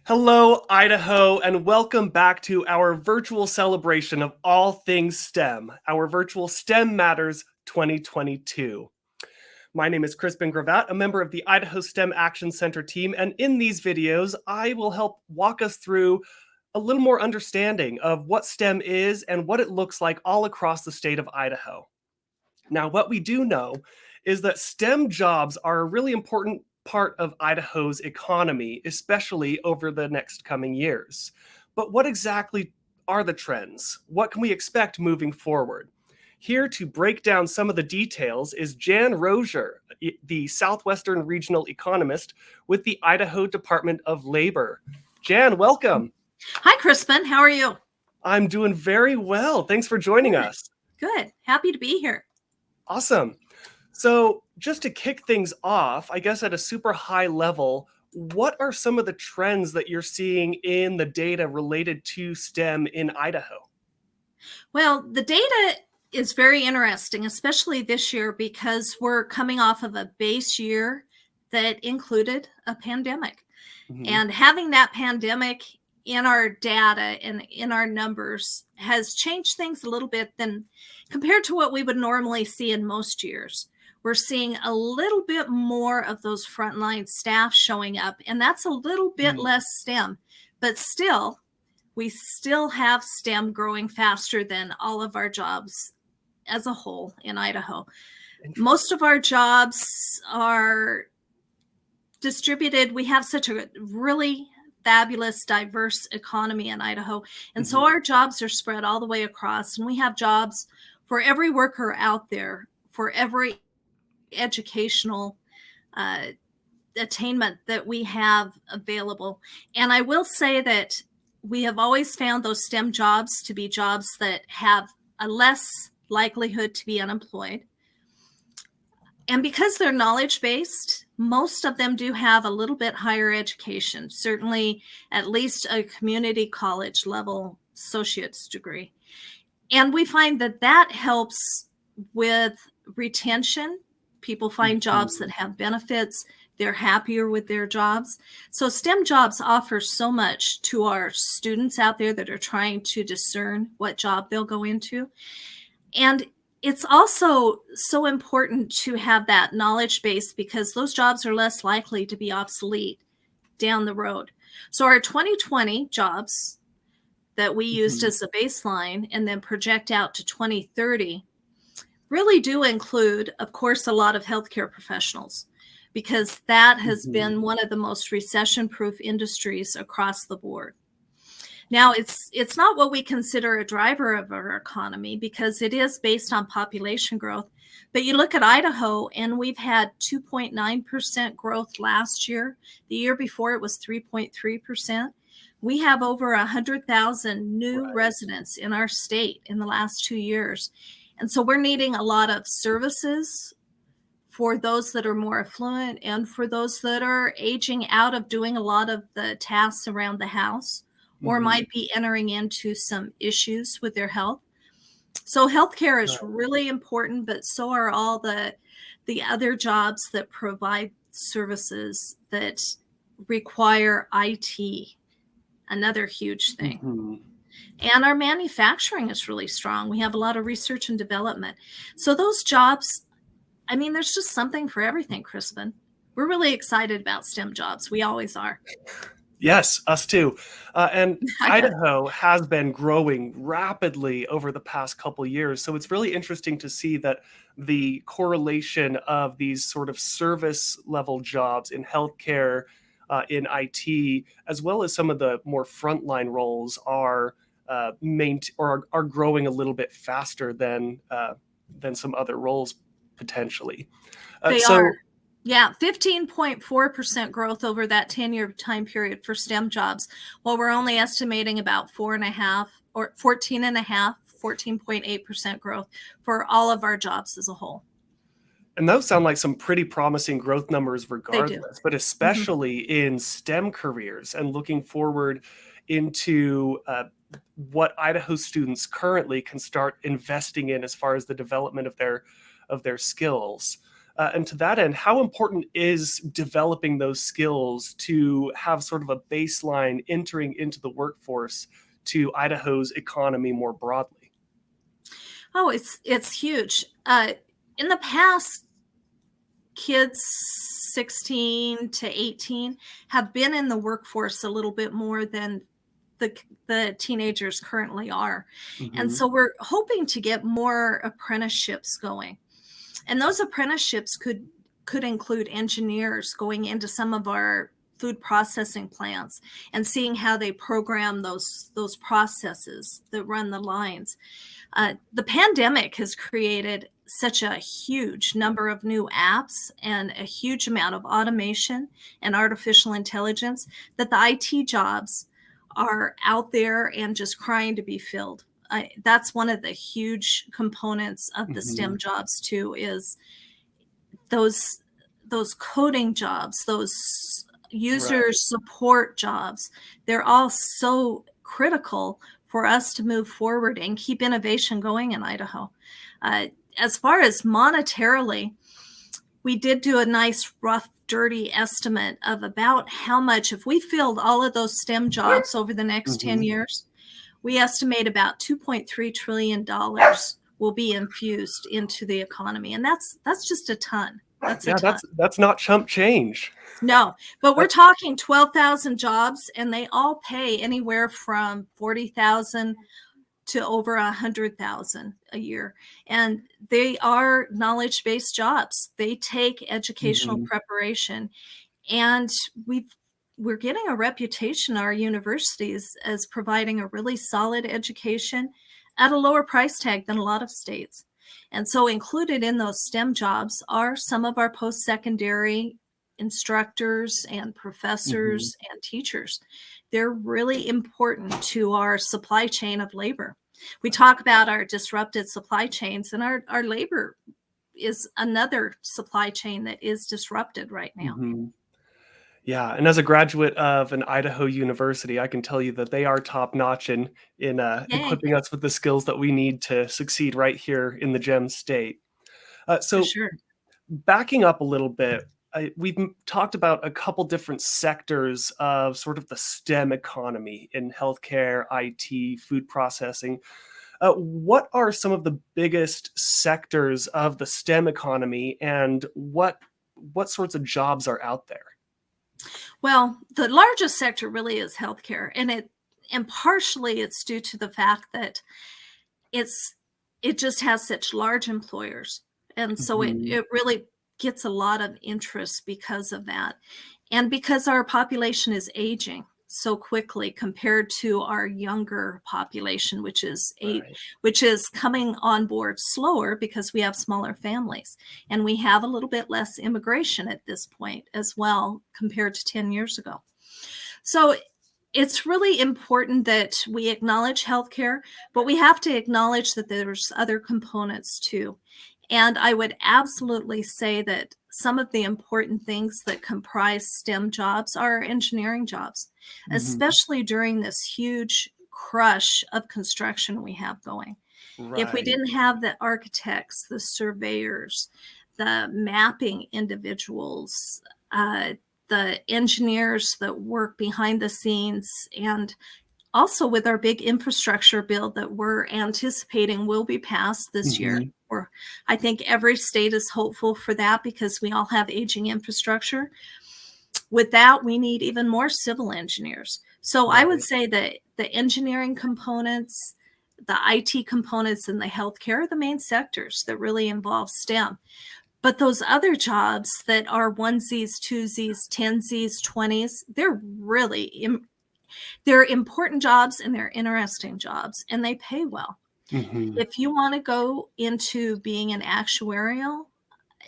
Hello, Idaho, and welcome back to our virtual celebration of all things STEM, our virtual STEM Matters 2022. My name is Crispin Gravatt, a member of the Idaho STEM Action Center team, and in these videos, I will help walk us through a little more understanding of what STEM is and what it looks like all across the state of Idaho. Now, what we do know is that STEM jobs are a really important part of Idaho's economy, especially over the next coming years. But what exactly are the trends? What can we expect moving forward? Here to break down some of the details is Jan Rozier, the Southwestern Regional Economist with the Idaho Department of Labor. Jan, welcome. Hi, Crispin. How are you? I'm doing very well. Thanks for joining us. Good. Happy to be here. Awesome. So just to kick things off, I guess at a super high level, what are some of the trends that you're seeing in the data related to STEM in Idaho? Well, the data is very interesting, especially this year, because we're coming off of a base year that included a pandemic. And having that pandemic in our data and in our numbers has changed things a little bit than compared to what we would normally see in most years. We're seeing a little bit more of those frontline staff showing up, and that's a little bit less STEM, but still, we still have STEM growing faster than all of our jobs as a whole in Idaho. Most of our jobs are distributed. We have such a really fabulous, diverse economy in Idaho. And so our jobs are spread all the way across, and we have jobs for every worker out there, for every educational attainment that we have available. And I will say that we have always found those STEM jobs to be jobs that have a less likelihood to be unemployed. And because they're knowledge-based, most of them do have a little bit higher education, certainly at least a community college level associate's degree. And we find that that helps with retention. People find jobs that have benefits. They're happier with their jobs. So STEM jobs offer so much to our students out there that are trying to discern what job they'll go into. And it's also so important to have that knowledge base because those jobs are less likely to be obsolete down the road. So our 2020 jobs that we used as a baseline and then project out to 2030 really do include, of course, a lot of healthcare professionals, because that has been one of the most recession-proof industries across the board. Now, it's not what we consider a driver of our economy because it is based on population growth. But you look at Idaho, and we've had 2.9% growth last year. The year before, it was 3.3%. We have over 100,000 new residents in our state in the last 2 years. And so we're needing a lot of services for those that are more affluent and for those that are aging out of doing a lot of the tasks around the house or might be entering into some issues with their health. So healthcare is really important, but so are all the other jobs that provide services that require IT, another huge thing. And our manufacturing is really strong. We have a lot of research and development. So those jobs, I mean, there's just something for everything, Crispin. We're really excited about STEM jobs. We always are. Yes, us too. And Idaho has been growing rapidly over the past couple years. So it's really interesting to see that the correlation of these sort of service level jobs in healthcare, in IT, as well as some of the more frontline roles are are growing a little bit faster than some other roles potentially. They are. Yeah, 15.4% growth over that 10-year time period for STEM jobs. Well, we're only estimating about 14.8% growth for all of our jobs as a whole. And those sound like some pretty promising growth numbers regardless, but especially in STEM careers and looking forward into what Idaho students currently can start investing in as far as the development of their skills. And to that end, how important is developing those skills to have sort of a baseline entering into the workforce to Idaho's economy more broadly? Oh, it's huge. In the past, kids 16 to 18 have been in the workforce a little bit more than the teenagers currently are. And Hmm. so we're hoping to get more apprenticeships going. And those apprenticeships could include engineers going into some of our food processing plants and seeing how they program those processes that run the lines. The pandemic has created such a huge number of new apps and a huge amount of automation and artificial intelligence that the IT jobs are out there and just crying to be filled. That's one of the huge components of the Hmm. STEM jobs too, is those those coding jobs, those user Right. support jobs. They're all so critical for us to move forward and keep innovation going in Idaho. Uh, as far as monetarily, we did do a nice rough dirty estimate of about how much, if we filled all of those STEM jobs over the next 10 Hmm. years, we estimate about $2.3 trillion will be infused into the economy. And that's just a ton. That's a Yeah, ton. that's not chump change. No, but we're That, talking 12,000 jobs, and they all pay anywhere from 40,000 to over 100,000 a year. And they are knowledge-based jobs. They take educational mhm. preparation, and we're getting a reputation at our universities as providing a really solid education at a lower price tag than a lot of states. And so included in those STEM jobs are some of our post-secondary instructors and Mhm. professors and teachers. They're really important to our supply chain of labor. We talk about our disrupted supply chains, and our labor is another supply chain that is disrupted right now. Mhm. Yeah, and as a graduate of an Idaho university, I can tell you that they are top notch in Yay, equipping us with the skills that we need to succeed right here in the Gem State. for So sure. backing up a little bit, we've talked about a couple different sectors of sort of the STEM economy in healthcare, IT, food processing. What are some of the biggest sectors of the STEM economy, and what sorts of jobs are out there? Well, the largest sector really is healthcare, and partially it's due to the fact that it's it just has such large employers, and so it Mhm. it really gets a lot of interest because of that, and because our population is aging so quickly compared to our younger population, Right. which is coming on board slower because we have smaller families, and we have a little bit less immigration at this point as well compared to 10 years ago. So it's really important that we acknowledge healthcare, but we have to acknowledge that there's other components too. And I would absolutely say that some of the important things that comprise STEM jobs are engineering jobs, Mhm. especially during this huge crush of construction we have going. If we Right. didn't have the architects, the surveyors, the mapping individuals, uh, the engineers that work behind the scenes, and also with our big infrastructure bill that we're anticipating will be passed this year. Mhm. Or I think every state is hopeful for that because we all have aging infrastructure. With that, we need even more civil engineers. So I would Right. say that the engineering components, the IT components, and the healthcare are the main sectors that really involve STEM. But those other jobs that are onesies, twosies, tensies, twenties, they're important jobs and they're interesting jobs and they pay well. Mhm. If you want to go into being an actuarial,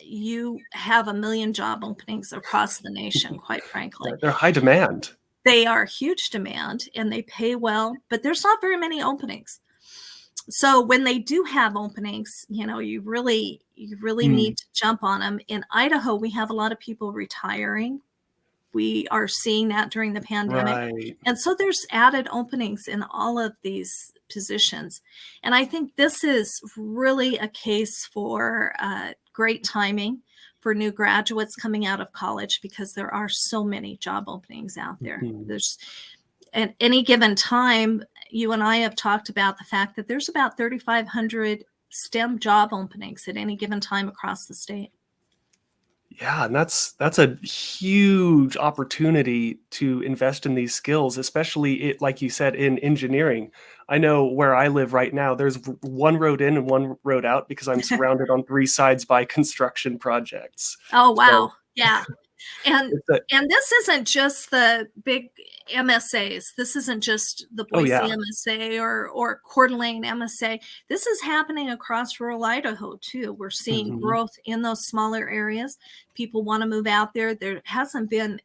you have a million job openings across the nation, quite frankly. They're high demand. They are huge demand and they pay well, but there's not very many openings. So when they do have openings, you really Mm. need to jump on them. In Idaho, we have a lot of people retiring. We are seeing that during the pandemic. Right. And so there's added openings in all of these positions. And I think this is really a case for great timing for new graduates coming out of college, because there are so many job openings out there. There's, at any given time, you and I have talked about the fact that there's about 3,500 STEM job openings at any given time across the state. Yeah, and that's a huge opportunity to invest in these skills, especially it, like you said, in engineering. I know where I live right now, there's one road in and one road out because I'm surrounded on three sides by construction projects. Oh, So wow. Yeah. And it's a, and this isn't just the big MSAs. This isn't just the oh Boise yeah. MSA or Coeur d'Alene MSA. This is happening across rural Idaho too. We're seeing Mhm. growth in those smaller areas. People want to move out there. There hasn't been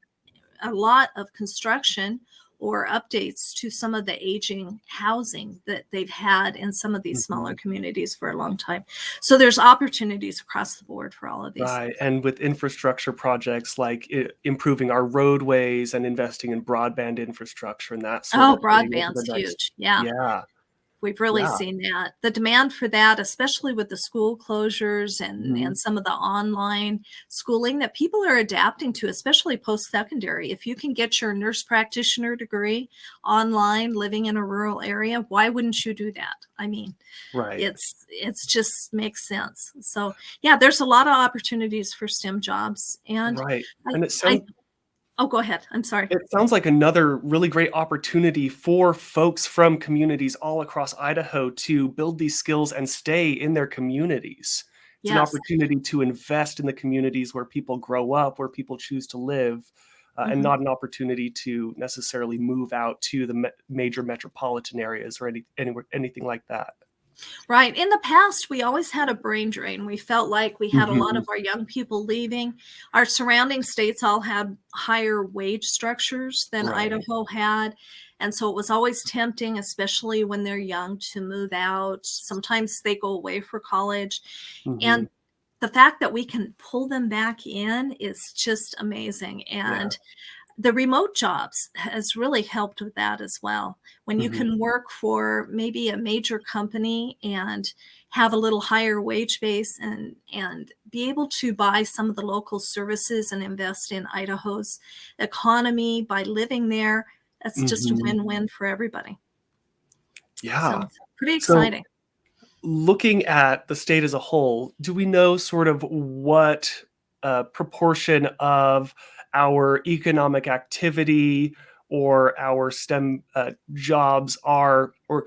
a lot of construction or updates to some of the aging housing that they've had in some of these smaller Mhm. communities for a long time. So there's opportunities across the board for all of these Right, things. and with infrastructure projects like improving our roadways and investing in broadband infrastructure and that sort Oh, of thing over broadband's the next, huge. Yeah. yeah, We've really yeah. seen that. The demand for that, especially with the school closures and Mhm. some of the online schooling that people are adapting to, especially post-secondary. If you can get your nurse practitioner degree online, living in a rural area, why wouldn't you do that? I mean, Right, it's just makes sense. So yeah, there's a lot of opportunities for STEM jobs. And right, I, and I oh, go ahead. I'm sorry. it sounds like another really great opportunity for folks from communities all across Idaho to build these skills and stay in their communities. It's an Yes. opportunity to invest in the communities where people grow up, where people choose to live, and Mhm. not an opportunity to necessarily move out to the major metropolitan areas or anywhere, anything like that. Right. In the past, we always had a brain drain. We felt like we had a lot of Mhm. our young people leaving. Our surrounding states all had higher wage structures than Right. Idaho had. And so it was always tempting, especially when they're young, to move out. Sometimes they go away for college. Mhm. And the fact that we can pull them back in is just amazing. Yeah. And the remote jobs has really helped with that as well. When you Mhm. can work for maybe a major company and have a little higher wage base and be able to buy some of the local services and invest in Idaho's economy by living there, that's just a Mhm. win-win for everybody. Yeah. So pretty So exciting. looking at the state as a whole, do we know sort of what proportion of our economic activity or our STEM jobs are, or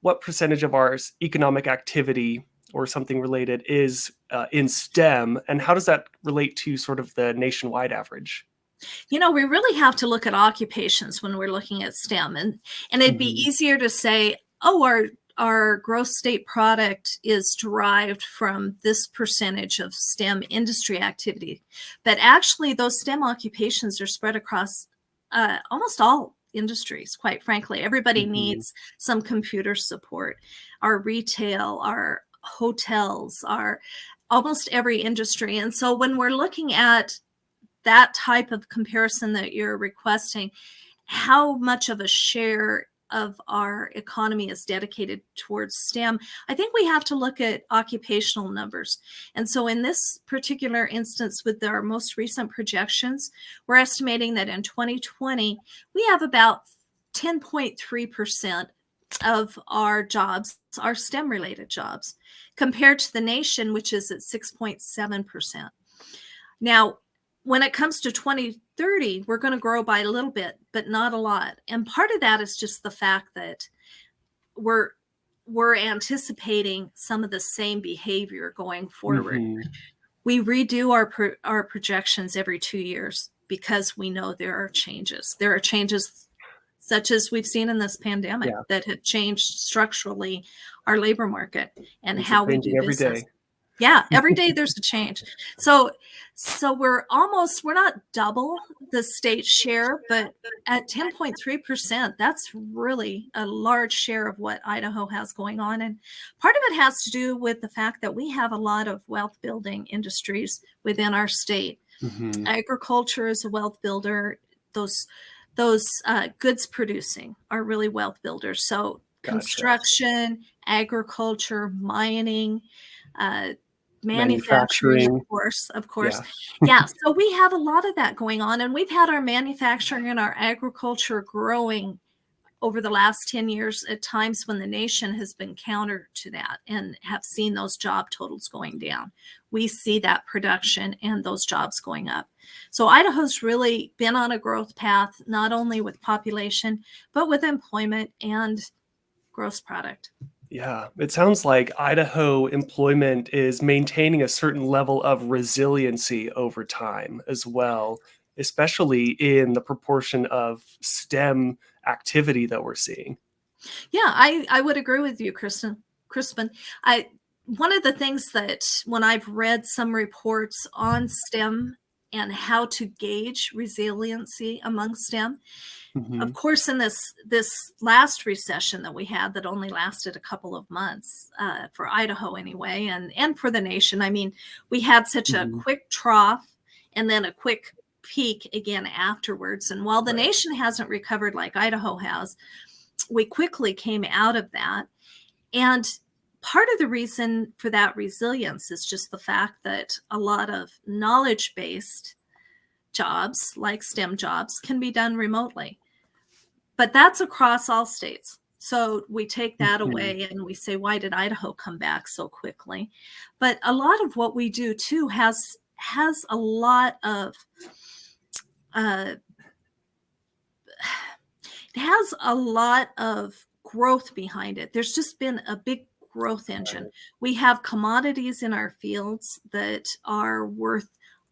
what percentage of our economic activity or something related is in STEM, and how does that relate to sort of the nationwide average? You know, we really have to look at occupations when we're looking at STEM, and it'd be Mhm. easier to say, oh, our gross state product is derived from this percentage of STEM industry activity. But actually, those STEM occupations are spread across almost all industries, quite frankly. Everybody Mhm. needs some computer support. Our retail, our hotels, our almost every industry. And so when we're looking at that type of comparison that you're requesting, how much of a share of our economy is dedicated towards STEM, I think we have to look at occupational numbers. And so, in this particular instance, with our most recent projections, we're estimating that in 2020, we have about 10.3% of our jobs are STEM related jobs, compared to the nation, which is at 6.7%. Now, when it comes to 2030, we're going to grow by a little bit, but not a lot. And part of that is just the fact that we're we're anticipating some of the same behavior going forward. Mhm. We redo our projections every 2 years because we know there are changes. There are changes such as we've seen in this pandemic Yeah, that have changed structurally our labor market and things are how we changing do every business. day. Yeah, every day there's a change. So we're not double the state share, but at 10.3%, that's really a large share of what Idaho has going on. And part of it has to do with the fact that we have a lot of wealth building industries within our state. Mhm. Agriculture is a wealth builder. Those goods producing are really wealth builders. So Gotcha. construction, agriculture, mining, uh, Manufacturing, of course. Yeah. Yeah, so we have a lot of that going on, and we've had our manufacturing and our agriculture growing over the last 10 years at times when the nation has been counter to that and have seen those job totals going down. We see that production and those jobs going up. So Idaho's really been on a growth path, not only with population, but with employment and gross product. Yeah, it sounds like Idaho employment is maintaining a certain level of resiliency over time as well, especially in the proportion of STEM activity that we're seeing. Yeah, I would agree with you, Crispin. One of the things that when I've read some reports on STEM and how to gauge resiliency among STEM, of Mhm. course, in this last recession that we had that only lasted a couple of months for Idaho anyway, and for the nation. I mean, we had such a Mhm. quick trough and then a quick peak again afterwards. And while the Right. nation hasn't recovered like Idaho has, we quickly came out of that. And part of the reason for that resilience is just the fact that a lot of knowledge based jobs, like STEM jobs, can be done remotely. But that's across all states. So we take that Mhm. away and we say, why did Idaho come back so quickly? But a lot of what we do too has a lot of uh, it has a lot of growth behind it. There's just been a big growth engine. Right. We have commodities in our fields that are worth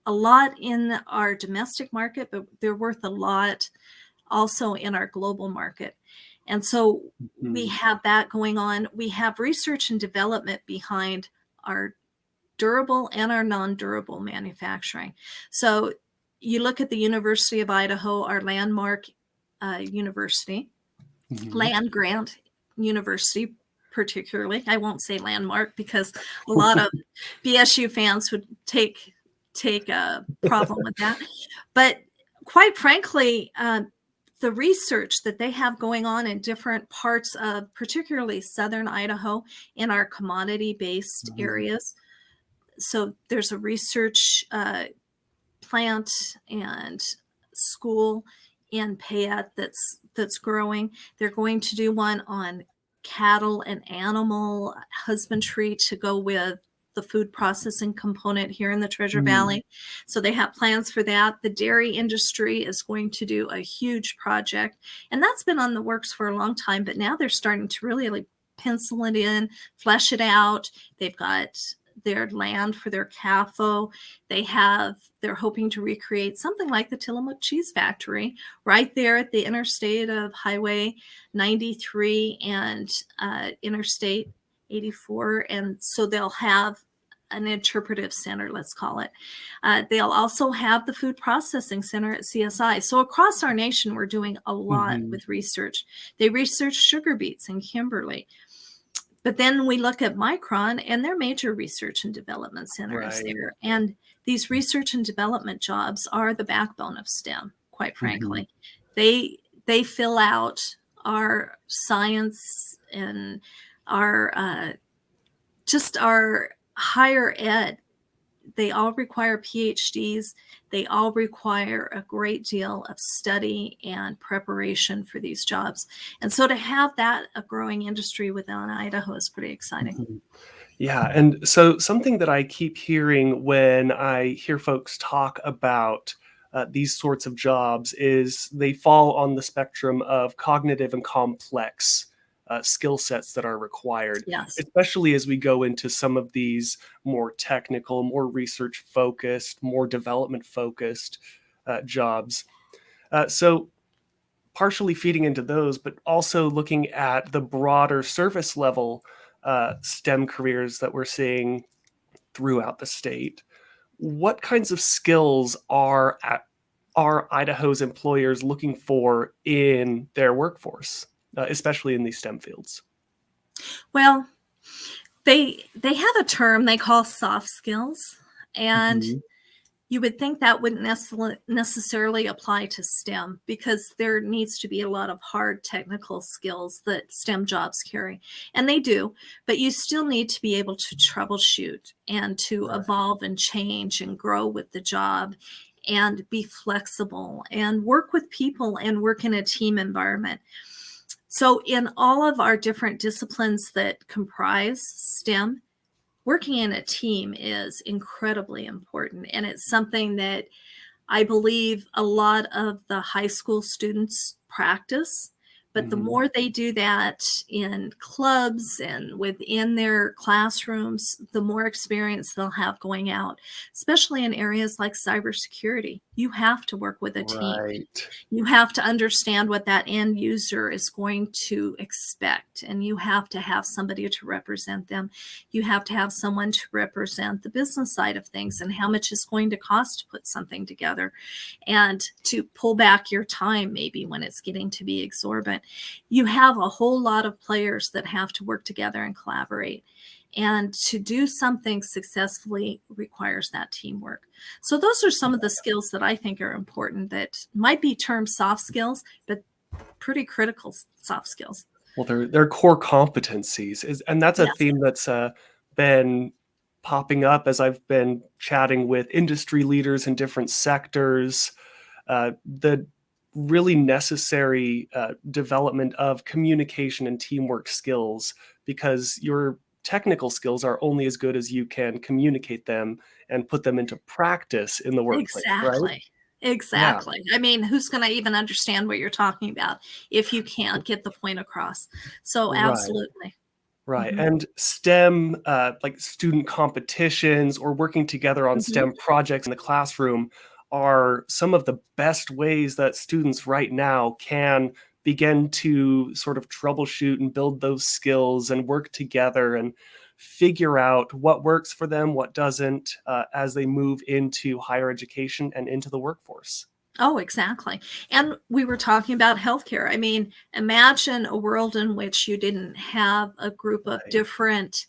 a lot in our domestic market, but they're worth a lot also in our global market. And so we Mhm. have that going on. We have research and development behind our durable and our non-durable manufacturing. So you look at the University of Idaho, our landmark university, Mhm. land grant university, particularly. I won't say landmark because a lot of BSU fans would take a problem with that. But quite frankly, the research that they have going on in different parts of particularly southern Idaho in our commodity based Mhm. areas. So there's a research plant and school in Payette that's growing. They're going to do one on cattle and animal husbandry to go with the food processing component here in the Treasure Mm. Valley. So they have plans for that. The dairy industry is going to do a huge project, and that's been on the works for a long time, but now they're starting to really like pencil it in, flesh it out. They've got their land for their CAFO. They're hoping to recreate something like the Tillamook Cheese Factory right there at the interstate of Highway 93 and Interstate 84. And so they'll have an interpretive center, let's call it. They'll also have the food processing center at CSI. So across our nation, we're doing a lot Mhm. with research. They research sugar beets in Kimberly. But then we look at Micron and their major research and development center is Right. there. And these research and development jobs are the backbone of STEM, quite Mhm. frankly. They fill out our science and our just our higher ed. They all require PhDs. They all require a great deal of study and preparation for these jobs. And so to have that a growing industry within Idaho is pretty exciting. Mhm. Yeah, and so something that I keep hearing when I hear folks talk about these sorts of jobs is they fall on the spectrum of cognitive and complex skill sets that are required, Yes. especially as we go into some of these more technical, more research focused, more development focused jobs. So partially feeding into those, but also looking at the broader service level STEM careers that we're seeing throughout the state. What kinds of skills are Idaho's employers looking for in their workforce, especially in these STEM fields? Well, they have a term they call soft skills, and Mhm. You would think that wouldn't necessarily apply to STEM, because there needs to be a lot of hard technical skills that STEM jobs carry. And they do, but you still need to be able to troubleshoot and to Right. evolve and change and grow with the job and be flexible and work with people and work in a team environment. So, in all of our different disciplines that comprise STEM, working in a team is incredibly important. And it's something that I believe a lot of the high school students practice. But the Mhm. more they do that in clubs and within their classrooms, the more experience they'll have going out, especially in areas like cybersecurity. You have to work with a team. Right. You have to understand what that end user is going to expect, and you have to have somebody to represent them. You have to have someone to represent the business side of things and how much it's going to cost to put something together, and to pull back your time maybe when it's getting to be exorbitant. You have a whole lot of players that have to work together and collaborate. And to do something successfully requires that teamwork. So those are some of the skills that I think are important, that might be termed soft skills, but pretty critical soft skills. Well, they're core competencies, and that's a Yes, theme that's been popping up as I've been chatting with industry leaders in different sectors. The really necessary development of communication and teamwork skills, because your technical skills are only as good as you can communicate them and put them into practice in the workplace, right? exactly. Yeah, Exactly. I mean, who's going to even understand what you're talking about if you can't get the point across? So, right. absolutely. Right, Hmm. and STEM, like student competitions or working together on Hmm. STEM projects in the classroom, are some of the best ways that students right now can begin to sort of troubleshoot and build those skills and work together and figure out what works for them, what doesn't, as they move into higher education and into the workforce. Oh, exactly. And we were talking about healthcare. I mean, imagine a world in which you didn't have a group of Right. different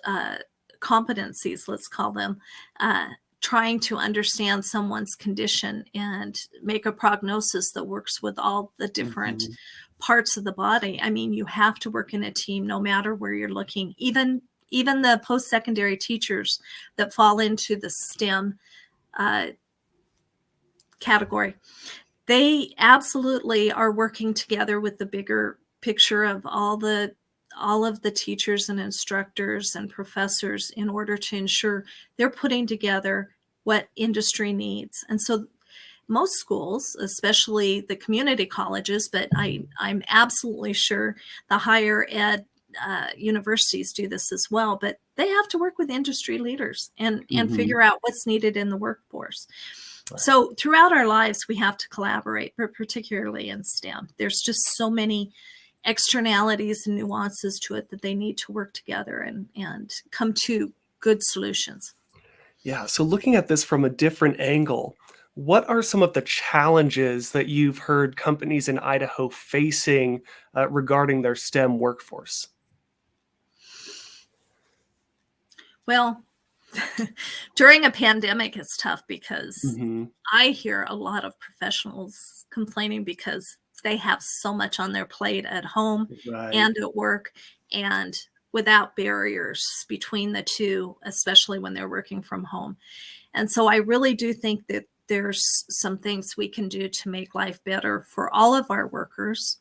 uh, competencies, let's call them, uh, trying to understand someone's condition and make a prognosis that works with all the different Mhm. parts of the body. I mean, you have to work in a team no matter where you're looking. Even the post-secondary teachers that fall into the STEM uh, category, they absolutely are working together with the bigger picture of all of the teachers and instructors and professors in order to ensure they're putting together what industry needs. And so most schools, especially the community colleges, but I'm absolutely sure the higher ed universities do this as well, but they have to work with industry leaders and Mhm. figure out what's needed in the workforce. Right. So throughout our lives, we have to collaborate, but particularly in STEM. There's just so many externalities and nuances to it that they need to work together and come to good solutions. Yeah. So looking at this from a different angle, what are some of the challenges that you've heard companies in Idaho facing regarding their STEM workforce? Well, during a pandemic, it's tough because Hmm. I hear a lot of professionals complaining because they have so much on their plate at home Right. and at work, and without barriers between the two, especially when they're working from home. And so I really do think that there's some things we can do to make life better for all of our workers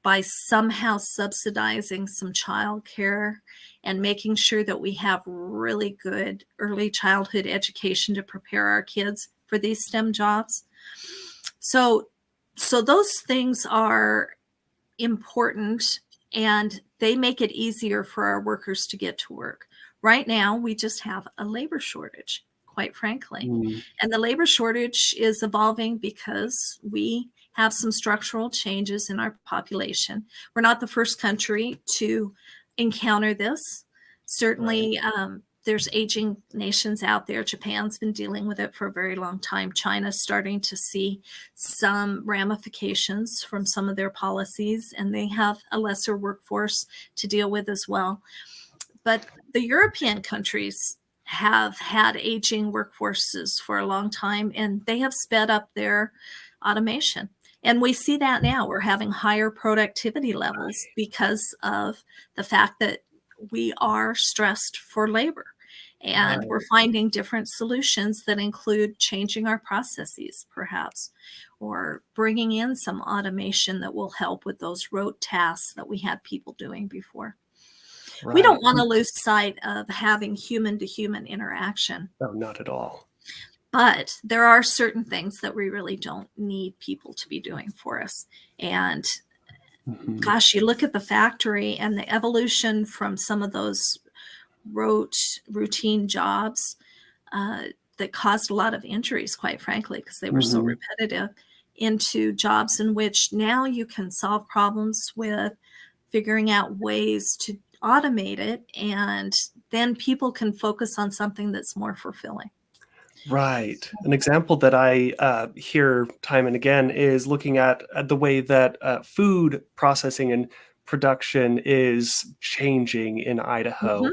by somehow subsidizing some childcare and making sure that we have really good early childhood education to prepare our kids for these STEM jobs. So so those things are important, and they make it easier for our workers to get to work. Right now, we just have a labor shortage, quite frankly. Mm. And the labor shortage is evolving because we have some structural changes in our population. We're not the first country to encounter this. Right. Certainly, there's aging nations out there. Japan's been dealing with it for a very long time. China's starting to see some ramifications from some of their policies, and they have a lesser workforce to deal with as well. But the European countries have had aging workforces for a long time, and they have sped up their automation. And we see that now. We're having higher productivity levels because of the fact that we are stressed for labor. And Right. we're finding different solutions that include changing our processes, perhaps, or bringing in some automation that will help with those rote tasks that we had people doing before. We Right. don't want to lose sight of having human to human interaction, No, not at all. but there are certain things that we really don't need people to be doing for us. And Mhm. gosh, you look at the factory and the evolution from some of those rote, routine jobs uh, that caused a lot of injuries, quite frankly, because they were so Mhm. repetitive, into jobs in which now you can solve problems with figuring out ways to automate it, and then people can focus on something that's more fulfilling. Right. An example that I hear time and again is looking at the way that food processing and production is changing in Idaho, Mhm.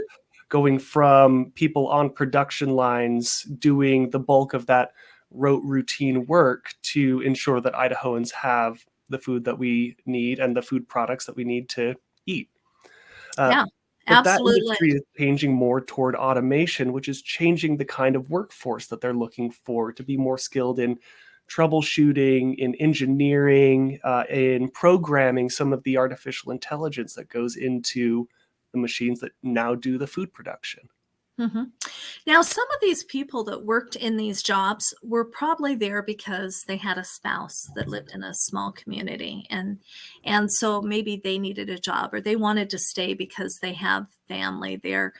going from people on production lines doing the bulk of that rote routine work to ensure that Idahoans have the food that we need and the food products that we need to eat. Uh, Yeah, but that absolutely. industry is changing more toward automation, which is changing the kind of workforce that they're looking for to be more skilled in troubleshooting, in engineering, in programming some of the artificial intelligence that goes into the machines that now do the food production. Mhm. Now, some of these people that worked in these jobs were probably there because they had a spouse that lived in a small community, and so maybe they needed a job or they wanted to stay because they have family there.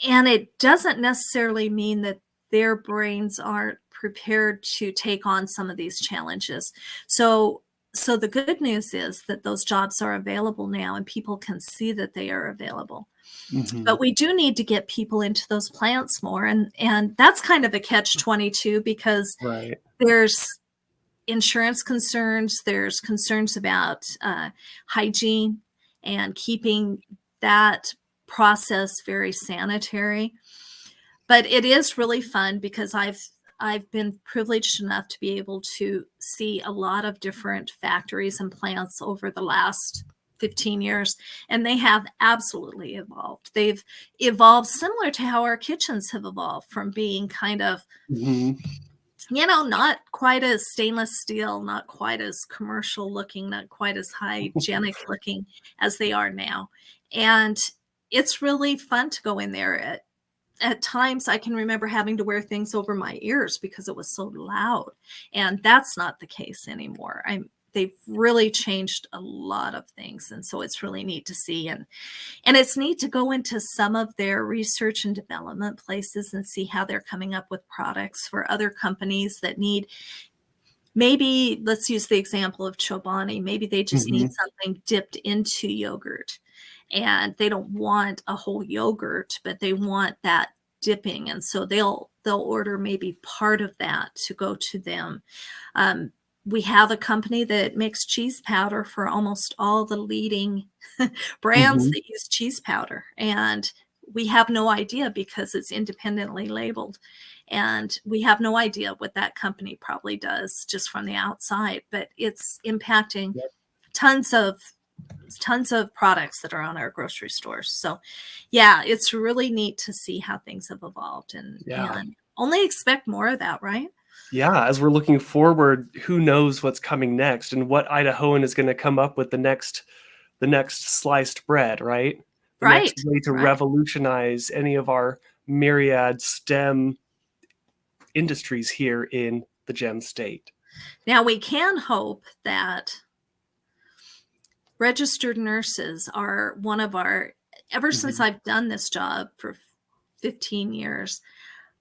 And it doesn't necessarily mean that their brains aren't prepared to take on some of these challenges. So the good news is that those jobs are available now and people can see that they are available. Mhm. But we do need to get people into those plants more, and that's kind of a catch 22 because Right. there's insurance concerns, there's concerns about hygiene and keeping that process very sanitary. But it is really fun because I've been privileged enough to be able to see a lot of different factories and plants over the last 15 years, and they have absolutely evolved. They've evolved similar to how our kitchens have evolved from being kind of, Mhm. not quite as stainless steel, not quite as commercial looking, not quite as hygienic looking as they are now. And it's really fun to go in there. At times, I can remember having to wear things over my ears because it was so loud, and that's not the case anymore. They've really changed a lot of things, and so it's really neat to see, and it's neat to go into some of their research and development places and see how they're coming up with products for other companies that need, maybe let's use the example of Chobani. Maybe they just need Mhm. something dipped into yogurt, and they don't want a whole yogurt, but they want that dipping, and so they'll order maybe part of that to go to them. Um, we have a company that makes cheese powder for almost all the leading brands Mhm. that use cheese powder, and we have no idea because it's independently labeled, and we have no idea what that company probably does just from the outside, but it's impacting Yep. tons of tons of products that are on our grocery stores. So yeah, it's really neat to see how things have evolved, Yeah. and only expect more of that, right? Yeah, as we're looking forward, who knows what's coming next and what Idahoan is gonna come up with the next sliced bread, right? The next Right, way to right. revolutionize any of our myriad STEM industries here in the Gem State. Now we can hope that registered nurses are one of our, ever since Mhm. I've done this job for 15 years,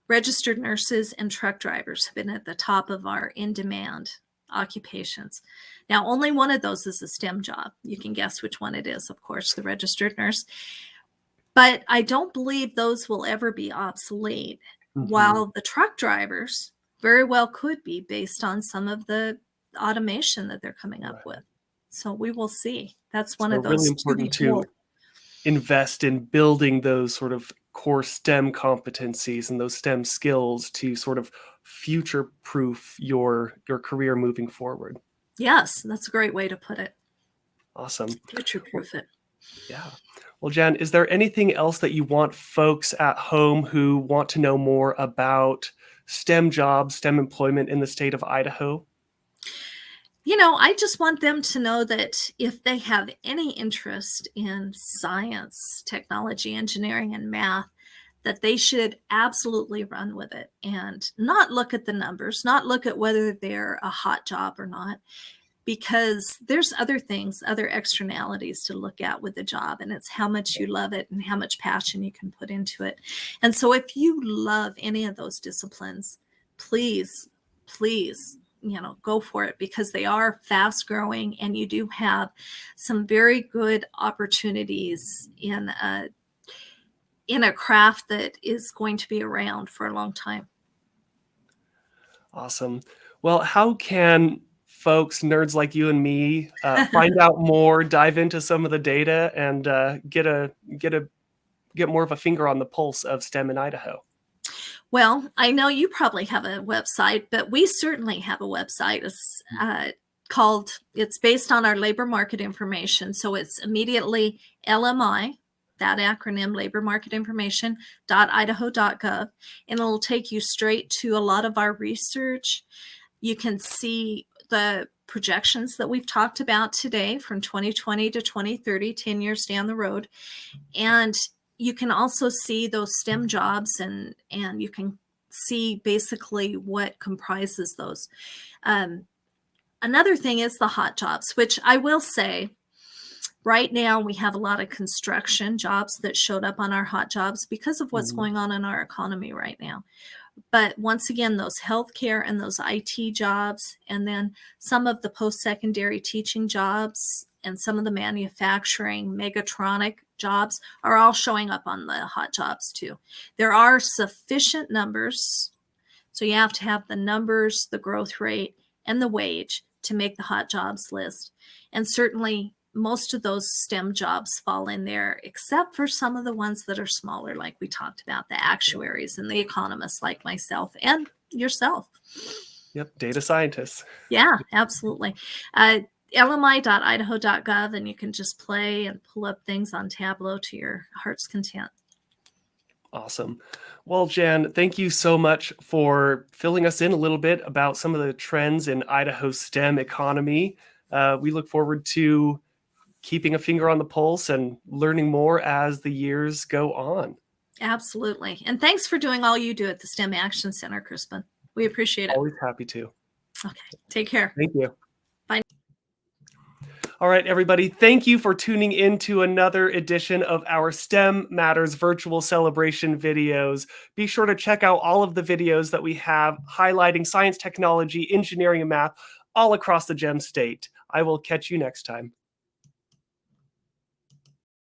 registered nurses and truck drivers have been at the top of our in demand occupations. Now, only one of those is a STEM job. You can guess which one it is, of course, the registered nurse. But I don't believe those will ever be obsolete, Mhm. while the truck drivers very well could be based on some of the automation that they're coming up with. Right. So we will see. That's one So of really those to be important to told. invest in building those sort of core STEM competencies and those STEM skills to sort of future-proof your career moving forward. Yes, that's a great way to put it. Awesome. Future-proof it. Yeah. Well, Jen, is there anything else that you want folks at home who want to know more about STEM jobs, STEM employment in the state of Idaho? I just want them to know that if they have any interest in science, technology, engineering, and math, that they should absolutely run with it and not look at the numbers, not look at whether they're a hot job or not, because there's other things, other externalities to look at with the job, and it's how much you love it and how much passion you can put into it. And so if you love any of those disciplines, please, please, go for it, because they are fast growing and you do have some very good opportunities in a craft that is going to be around for a long time. Awesome. Well, how can folks, nerds like you and me, find out more, dive into some of the data, and get more of a finger on the pulse of STEM in Idaho? Well, I know you probably have a website, but we certainly have a website. It's based on our labor market information. So it's immediately LMI, that acronym, labor market information.idaho.gov, and it'll take you straight to a lot of our research. You can see the projections that we've talked about today from 2020 to 2030, 10 years down the road. And you can also see those STEM jobs, and you can see basically what comprises those. Another thing is the hot jobs, which I will say, right now we have a lot of construction jobs that showed up on our hot jobs because of what's going on in our economy right now. But once again, those healthcare and those IT jobs, and then some of the post-secondary teaching jobs and some of the manufacturing, megatronic jobs are all showing up on the hot jobs too. There are sufficient numbers. So you have to have the numbers, the growth rate, and the wage to make the hot jobs list. And certainly most of those STEM jobs fall in there, except for some of the ones that are smaller, like we talked about, the actuaries and the economists like myself and yourself. Yep, data scientists. Yeah, absolutely. LMI.idaho.gov, and you can just play and pull up things on Tableau to your heart's content. Awesome. Well, Jan, thank you so much for filling us in a little bit about some of the trends in Idaho's STEM economy. We look forward to keeping a finger on the pulse and learning more as the years go on. Absolutely. And thanks for doing all you do at the STEM Action Center, Crispin. We appreciate it. Always happy to. Okay. Take care. Thank you. Bye. All right, everybody. Thank you for tuning in to another edition of our STEM Matters virtual celebration videos. Be sure to check out all of the videos that we have highlighting science, technology, engineering, and math all across the GEM state. I will catch you next time.